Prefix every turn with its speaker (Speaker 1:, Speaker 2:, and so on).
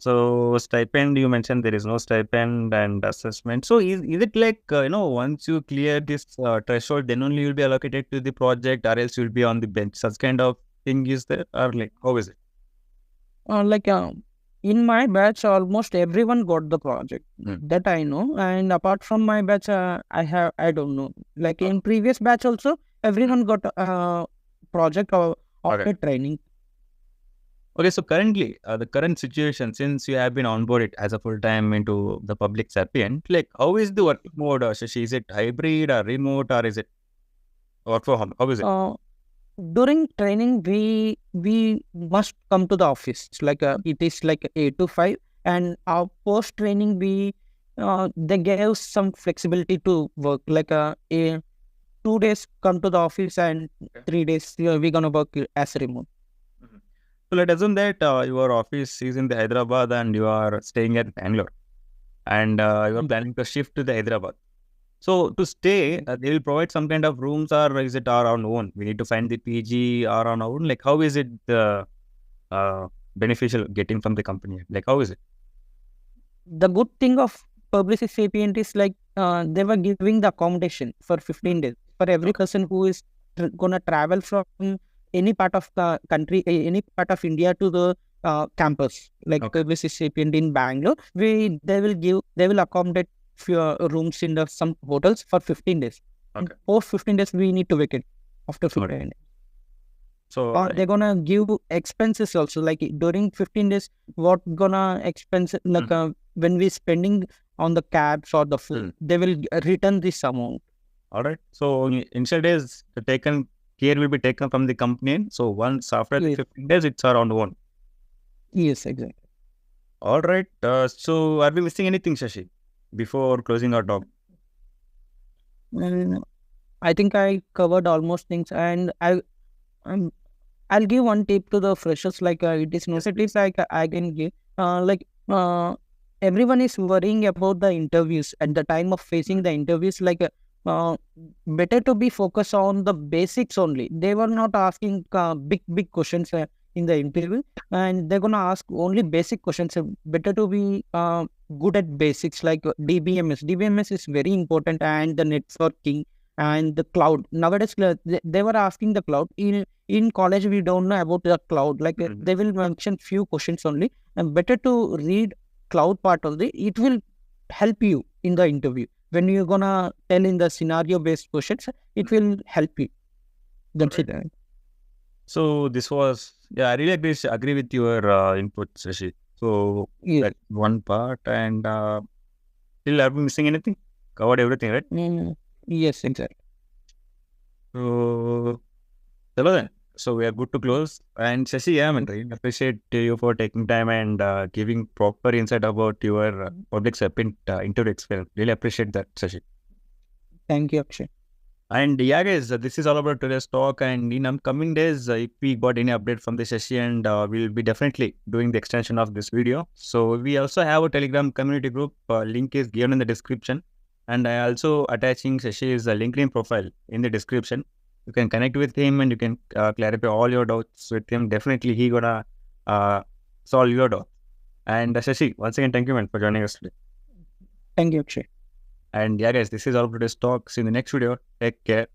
Speaker 1: So stipend, you mentioned there is no stipend and assessment. So is it like, once you clear this threshold, then only you'll be allocated to the project, or else you'll be on the bench? Such kind of thing is there, or like, how is it?
Speaker 2: Like in my batch, almost everyone got the project that I know. And apart from my batch, I don't know. Like in previous batch also, everyone got a project or after training.
Speaker 1: Okay, so currently, the current situation, since you have been onboarded as a full-time into the Public Sapient, like, how is the working mode, Shashi? Is it hybrid or remote, or is it work from home? How is it?
Speaker 2: During training, we must come to the office. It's like it is like 8 to 5, and our post training they gave some flexibility to work. Like 2 days come to the office, and 3 days we're gonna work as remote.
Speaker 1: So let's assume that your office is in the Hyderabad and you are staying at Bangalore, and you are planning to shift to the Hyderabad. So to stay, they will provide some kind of rooms, or is it our own? We need to find the PG or our own. Like, how is it beneficial getting from the company? Like, how is it?
Speaker 2: The good thing of Publicis Sapient is like they were giving the accommodation for 15 days for every person who is gonna travel from any part of the country, any part of India to the campus, like Publicis Sapient in Bangalore. They will accommodate few rooms in some hotels for 15 days. Post 15 days, we need to vacate after 15 days. So they're gonna give expenses also. Like during 15 days, what gonna expense like when we spending on the cabs or the food, they will return this amount.
Speaker 1: All right. So initial days, the care will be taken from the company. So once after the 15 days, it's our own.
Speaker 2: Yes, exactly.
Speaker 1: All right. So are we missing anything, Shashi, before closing our talk?
Speaker 2: I think I covered almost things, and I'll give one tip to the freshers. Like it is no tips like I can give. Everyone is worrying about the interviews at the time of facing the interviews. Like better to be focused on the basics only. They were not asking big questions in the interview, and they're gonna ask only basic questions. Better to be good at basics like DBMS. DBMS is very important, and the networking and the cloud. Nowadays, they were asking the cloud. In college, we don't know about the cloud. Like they will mention few questions only, and better to read cloud part only. It will help you in the interview. When you're gonna tell in the scenario-based questions, it will help you. That's it.
Speaker 1: So this was, I really agree with your input, Shashi. So that's one part, and still, are we missing anything? Covered everything, right?
Speaker 2: Yes, exactly.
Speaker 1: So, hello then. So we are good to close. And Shashi, I really appreciate you for taking time and giving proper insight about your Public Sapient interview experience. Really appreciate that, Shashi.
Speaker 2: Thank you, Akshay.
Speaker 1: And yeah, guys, this is all about today's talk. And in upcoming days, if we got any update from the Shashi, and we'll be definitely doing the extension of this video. So we also have a Telegram community group. Link is given in the description. And I also attaching Shashi's LinkedIn profile in the description. You can connect with him, and you can clarify all your doubts with him. Definitely, he gonna solve your doubt. And Shashi, once again, thank you, man, for joining us today.
Speaker 2: Thank you, Akshay.
Speaker 1: And yeah, guys, this is all for today's talk. See you in the next video. Take care.